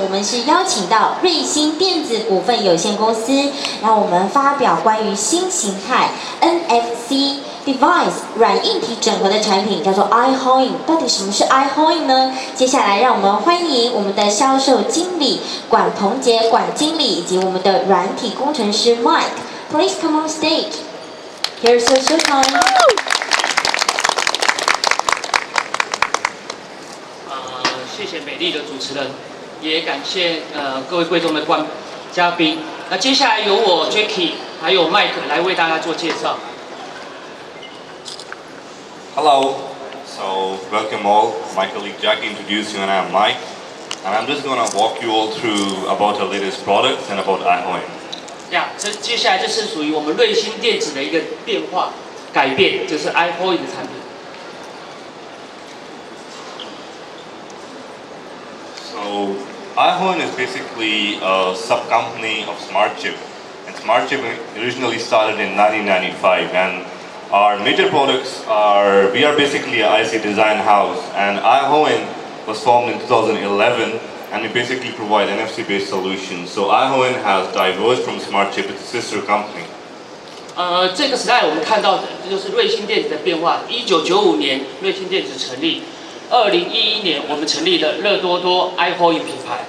我们是邀请到瑞星电子股份有限公司，让我们发表关于新形态 NFC device 软硬体整合的产品，叫做 ihoin。到底什么是 ihoin 呢？接下来让我们欢迎我们的销售经理管鹏杰管经理，以及我们的软体工程师 Mike。Please come on stage. Here's your showtime. 谢谢美丽的主持人，也感谢各位贵重的嘉宾。那接下来由我 Jacky 还有 Mike 来为大家做介绍。Hello, so welcome all. My colleague Jacky introduced you and I'm Mike. And I'm just going to walk you all through about our latest products and about ihoin. 接下来这是属于我们瑞星电子的一个变化改变，就是 ihoin 的产品。So ihoin is basically a sub-company of Smartchip. And Smartchip originally started in 1995. And our major products are, we are basically an IC design house. And ihoin was formed in 2011. And we basically provide NFC-based solutions. So ihoin has diverged from Smartchip, it's a sister company. 这个时代我们看到的就是瑞星电子的变化。1995年，瑞星电子成立。2011年，我们成立了乐多多 ihoin 品牌。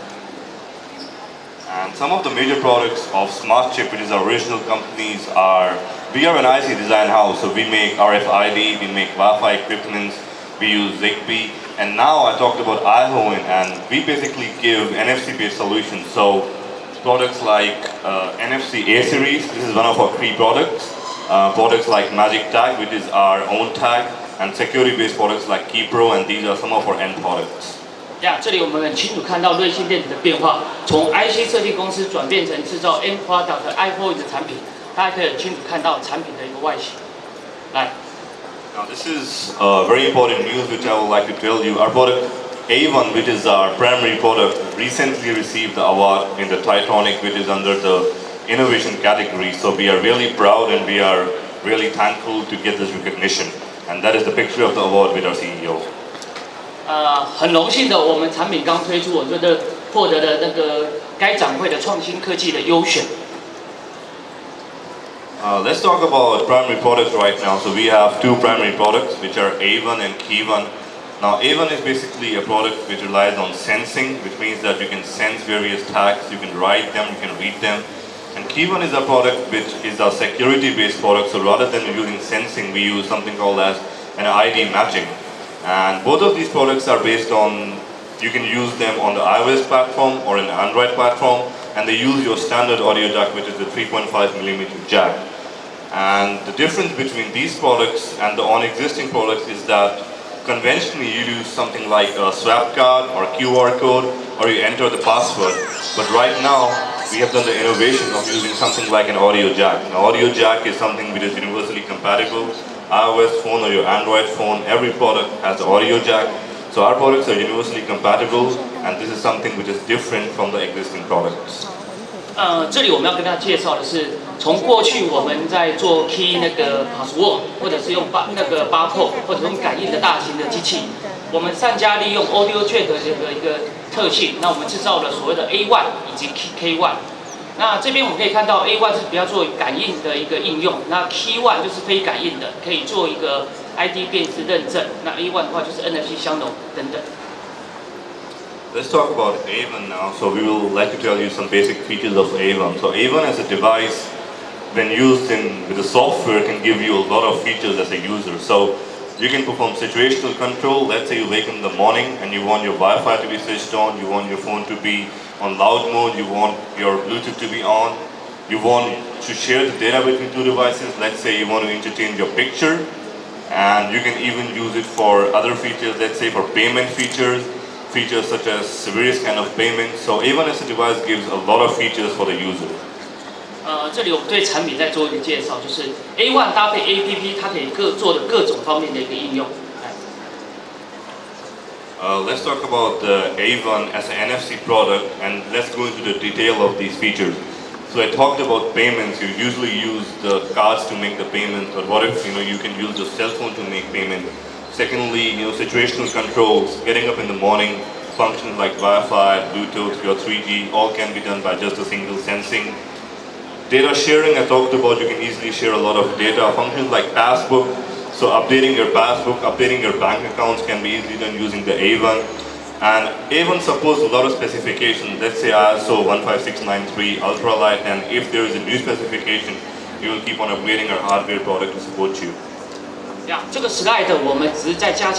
And some of the major products of Smartchip, which is our original companies, are we are an IC design house, so we make RFID, we make Wi-Fi equipment, we use Zigbee, and now I talked about ihoin, and we basically give NFC-based solutions. So products like NFC A series, this is one of our key products. Products like Magic Tag, which is our own tag. And security-based products like KeyPro, and these are some of our end products. 这里我们很清楚看到瑞星电子的变化，从 IC 设计公司转变成制造 end product 的 ihoin 的产品，大家可以很清楚看到产品的一个外形。来 Now this is very important news which I would like to tell you. Our product A1, which is our primary product, recently received the award in the Titanic, which is under the innovation category. So we are really proud and we are really thankful to get this recognition. And that is the picture of the award with our CEO. 很荣幸的，我们产品刚推出，我觉得获得了那个该展会的创新科技的优选。Let's talk about primary products right now. So we have two primary products, which are A1 and Key1. Now A1 is basically a product which relies on sensing, which means that you can sense various tags, you can write them, you can read them. And Key1 is a product which is a security-based product, so rather than using sensing, we use something called as an ID matching. And both of these products are based on, you can use them on the iOS platform or an Android platform, and they use your standard audio jack, which is the 3.5mm jack. And the difference between these products and the existing products is that conventionally you use something like a swap card or QR code, or you enter the password. But right now, we have done the innovation of using something like an audio jack. An audio jack is something which is universally compatible. iOS phone or your Android phone, every product has the audio jack. So our products are universally compatible, and this is something which is different from the existing products. 这里我们要跟大家介绍的是，从过去我们在做 key 那个 password， 或者是用barcode， 或者用感应的大型的机器，我们善加利用 audio jack 的一个特性，那我们制造了所谓的 A1 以及 K1。那这边我们可以看到 A1 是比较做感应的一个应用，那 K1 就是非感应的，可以做一个 ID 辨识认证。那 A1 的话就是 NFC 相容等等。Let's talk about A1 now. So we will like to tell you some basic features of A1. So A1 as a device, when used with the software, can give you a lot of features as a user. So you can perform situational control. Let's say you wake up in the morning and you want your Wi-Fi to be switched on, you want your phone to be on loud mode, you want your Bluetooth to be on, you want to share the data between two devices. Let's say you want to interchange your picture, and you can even use it for other features. Let's say for payment features such as various kind of payments. So A1 as a device gives a lot of features for the user. 这里我们对产品再做一个介绍，就是 A1 搭配 APP， 它可以做的各种方面的一个应用。Let's talk about the A1 as an NFC product, and let's go into the detail of these features. So I talked about payments. You usually use the cards to make the payments, but what if you can use your cell phone to make payment? Secondly, situational controls. Getting up in the morning, functions like Wi-Fi, Bluetooth, your 3G, all can be done by just a single sensing. Data sharing, I talked about, you can easily share a lot of data. Functions like passbook, so updating your passbook, updating your bank accounts can be easily done using the A1. And A1 supports a lot of specifications. Let's say ISO 15693 ultralight, and if there is a new specification, we will keep on upgrading our hardware product to support you. 这个 slide 我们只是再强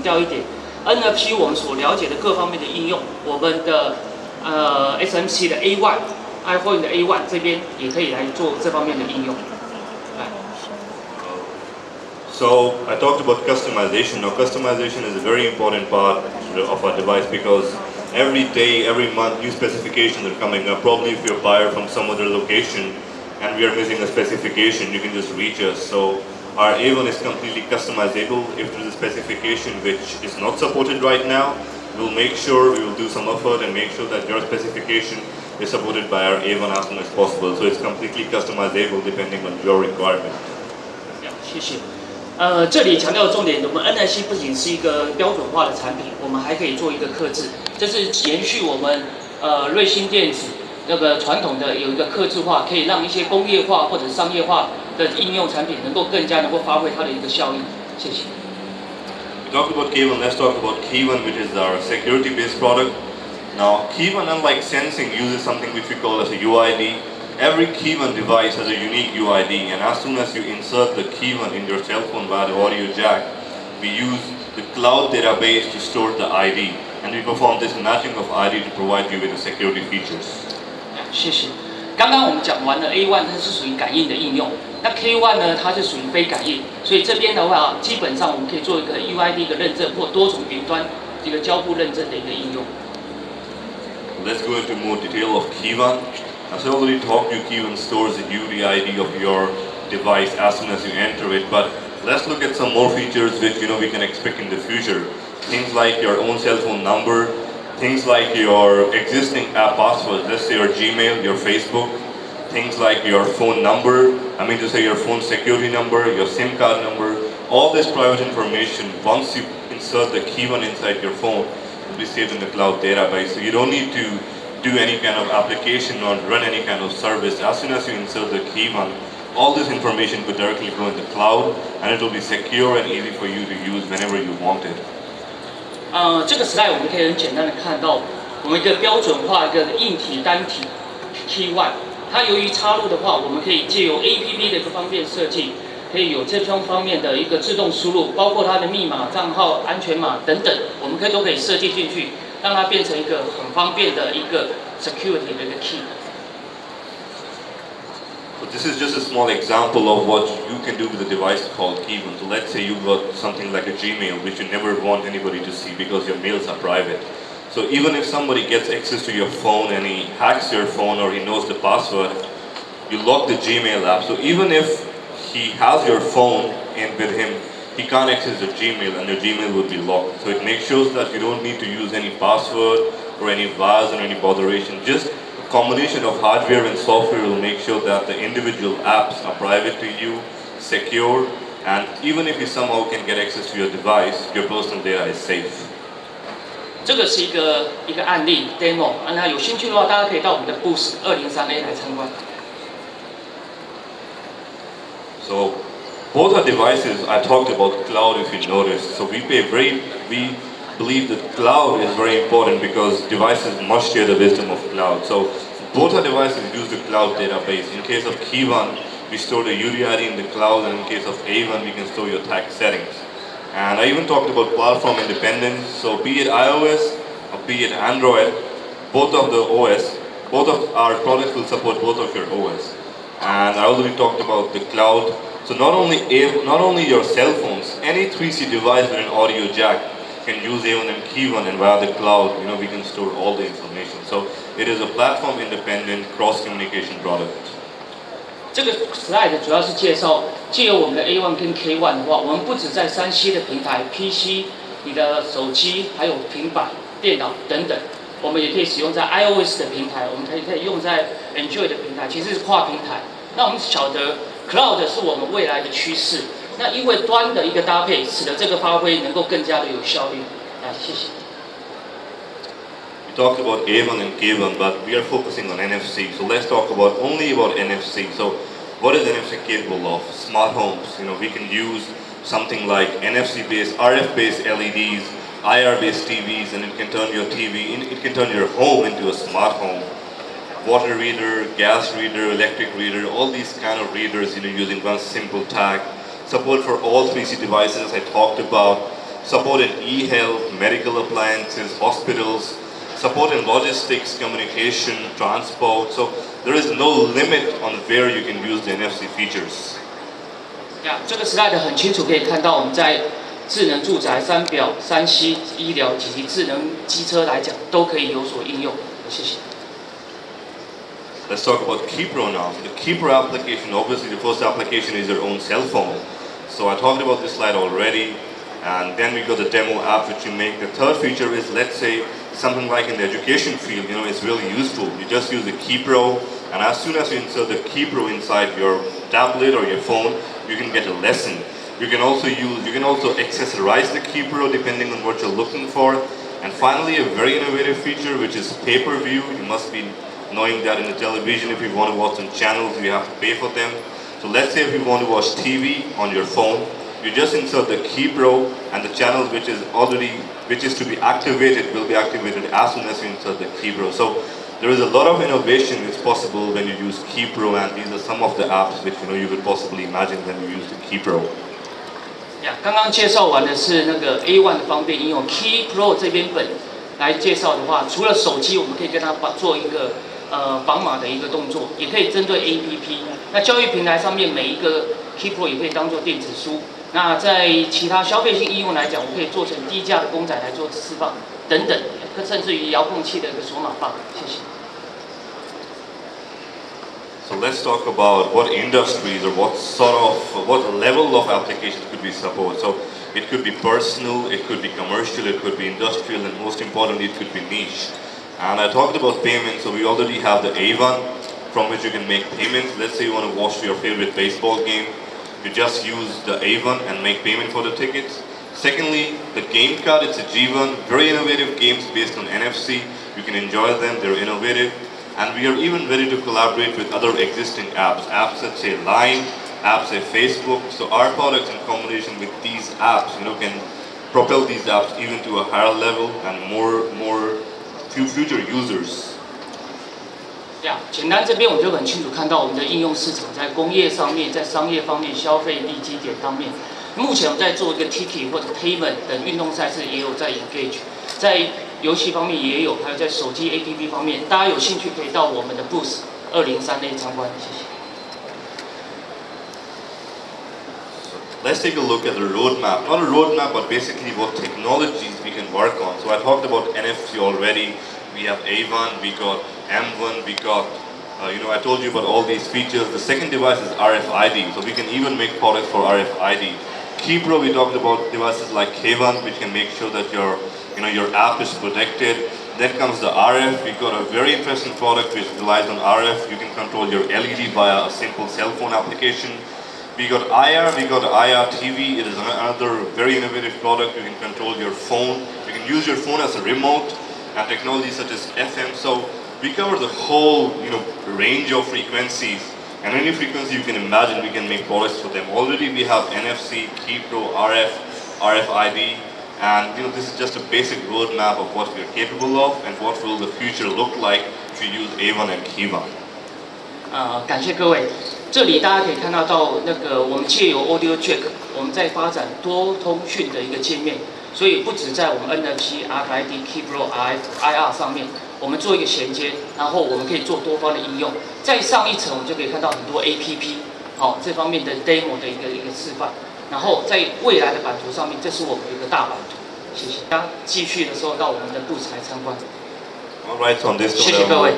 调一点 ，NFC 我们所了解的各方面的应用，我们的SMC 的 A1、ihoin 的 A1 这边也可以来做这方面的应用。So I talked about customization. Now customization is a very important part of our device because every day, every month, new specifications are coming up. Probably if you're a buyer from some other location and we are missing a specification, you can just reach us. So our A1 is completely customizable. If there is a specification which is not supported right now, we'll make sure, we will do some effort and make sure that your specification is supported by our A1 as soon as possible. So it's completely customizable depending on your requirement. 谢谢。这里强调的重点，我们 NFC 不仅是一个标准化的产品，我们还可以做一个客制，这是延续我们瑞星电子那个传统的有一个客制化，可以让一些工业化或者商业化的应用产品能够更加能够发挥它的一个效益。谢谢。We talked about K1, let's talk about K1, which is our security-based product. Now, K1, unlike sensing, uses something which we call as a UID. Every K1 device has a unique UID, and as soon as you insert the K1 in your cell phone via the audio jack, we use the cloud database to store the ID, and we perform this matching of ID to provide you with the security features. 谢谢。刚刚我们讲完了 A1 它是属于感应的应用，那 K1 呢它是属于非感应，所以这边的话基本上我们可以做一个 UID 的认证或多重云端这个交互认证的一个应用。Let's go into more detail of K1. As I already talked, you K1 stores the UID of your device as soon as you enter it, but let's look at some more features which we can expect in the future. Things like your own cell phone number, things like your existing app passwords, let's say your Gmail, your Facebook, things like your phone number, I mean to say your phone security number, your SIM card number, all this private information, once you insert the K1 inside your phone, will be saved in the cloud database. So you don't need to do any kind of application or run any kind of service. As soon as you insert the K1, all this information could directly go in the cloud, and it will be secure and easy for you to use whenever you want it. 这个 slide 我们可以很简单的看到，我们一个标准化一个硬体单体 K1， 它由于插入的话，我们可以借由 APP 的一个方便设计，可以有这方面的一个自动输入，包括它的密码、账号、安全码等等，我们都可以设计进去，让它变成一个很方便的一个 security 的一个 key。So this is just a small example of what you can do with a device called K1. So let's say you got something like a Gmail, which you never want anybody to see because your mails are private. So even if somebody gets access to your phone and he hacks your phone or he knows the password, you lock the Gmail app. So even if he has your phone in with him, he can't access the Gmail and your Gmail will be locked. So it makes sure that you don't need to use any password or any VAS or any botheration. Just a combination of hardware and software will make sure that the individual apps are private to you, secure, and even if you somehow can get access to your device, your personal data is safe. 这个是一个案例 demo， 那有兴趣的话，大家可以到我们的 booth 203A 来参观。So both our devices, I talked about cloud if you noticed. So we believe that cloud is very important because devices must share the wisdom of cloud. So both our devices use the cloud database. In case of K1, we store the UID in the cloud, and in case of A1, we can store your tax settings. And I even talked about platform independence. So be it iOS or be it Android, both of our products will support both of your OS. And I already talked about the cloud. So not only your cell phones, any 3C device with an audio jack can use A1 and K1, and via the cloud, we can store all the information. So it is a platform independent cross communication product. 这个 slide 主要是介绍，借由我们的 A1 跟 K1 的话，我们不止在3C 的平台 PC、你的手机，还有平板、电脑等等，我们也可以使用在 iOS 的平台，我们可以用在 Android 的平台，其实是跨平台。那我们晓得 Cloud 是我们未来的趋势。那因为端的一个搭配，使得这个发挥能够更加的有效率。谢谢。talked about A1 and K1, but we are focusing on NFC. So let's talk only about NFC. So what is NFC capable of? Smart homes. We can use something like NFC-based, RF-based LEDs, IR-based TVs, and it can turn your it can turn your home into a smart home. Water reader, gas reader, electric reader, all these kind of readers, using one simple tag. Support for all 3C devices I talked about. Support in e-health, medical appliances, hospitals. Support in logistics, communication, transport. So there is no limit on where you can use the NFC features. 这个 slide 很清楚，可以看到我们在智能住宅、三表、3C 医疗以及智能机车来讲，都可以有所应用。谢谢。Let's talk about KeyPro now. So the KeyPro application, obviously the first application is your own cell phone. So I talked about this slide already, and then we got the demo app which you make. The third feature is, let's say, something like in the education field, it's really useful. You just use the KeyPro, and as soon as you insert the KeyPro inside your tablet or your phone, you can get a lesson. You can also accessorize the KeyPro depending on what you're looking for. And finally, a very innovative feature which is pay-per-view. You must be knowing that in the television, if you want to watch some channels, you have to pay for them. So let's say if you want to watch TV on your phone, you just insert the KeyPro, and the channels which is to be activated will be activated as soon as you insert the KeyPro. So there is a lot of innovation that's possible when you use KeyPro, and these are some of the apps which you could possibly imagine when you use the KeyPro. 刚刚介绍完的是那个 A1 的方便应用 KeyPro 这边本来介绍的话，除了手机，我们可以跟它做一个绑码的一个动作，也可以针对 APP。那教育平台上面每一个 KeyPro 也可以当做电子书。那在其他消费性应用来讲，我可以做成低价的公仔来做释放等等，甚至于遥控器的一个锁码棒。谢谢。So let's talk about what industries or what level of applications could we support. So it could be personal, it could be commercial, it could be industrial, and most importantly, it could be niche. And I talked about payments, so we already have the A1 from which you can make payments. Let's say you want to watch your favorite baseball game. You just use the A1 and make payment for the tickets. Secondly, the game card, it's a G1, very innovative games based on NFC. You can enjoy them, they're innovative. And we are even ready to collaborate with other existing apps that say Line, apps say Facebook. So our products in combination with these apps, can propel these apps even to a higher level and more future users. 简单这边我就很清楚看到我们的应用市场在工业上面，在商业方面、消费利基点方面，目前我们在做一个 ticket 或者 payment 等运动赛事也有在 engage， 在游戏方面也有，还有在手机 APP 方面，大家有兴趣可以到我们的 booth 203A 参观，谢谢。Let's take a look at the roadmap. Not a roadmap, but basically what technologies we can work on. So I talked about NFC already. We have A1, we got M1, we got, I told you about all these features. The second device is RFID, so we can even make products for RFID. KeyPro, we talked about devices like K1, which can make sure that your app is protected. Then comes the RF. We got a very interesting product which relies on RF. You can control your LED via a simple cell phone application. We got IR, we got IR TV. It is another very innovative product. You can control your phone. You can use your phone as a remote, and technologies such as FM. So we cover the whole, range of frequencies. And any frequency you can imagine, we can make products for them. Already we have NFC, KeyPro, RF, RFID, and this is just a basic roadmap of what we are capable of and what will the future look like if you use A1 and K1. 感谢各位。这里大家可以看到那个我们借由 Audio Jack， 我们在发展多通讯的一个界面，所以不止在我们 NFC、RFID、KeyPro、IR 上面，我们做一个衔接，然后我们可以做多方的应用。再上一层，我们就可以看到很多 APP， 这方面的 demo 的一个示范。然后在未来的版图上面，这是我们的一个大版图。谢谢大家，继续的时候到我们的booth来参观。All right, so on this 谢谢各位。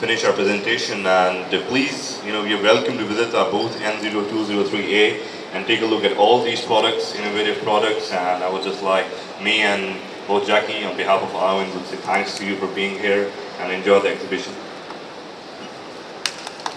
Finish our presentation, and please, you're welcome to visit our booth N0203A and take a look at all these products, innovative products. And I would just like me and both Jacky on behalf of ihoin would say thanks to you for being here and enjoy the exhibition.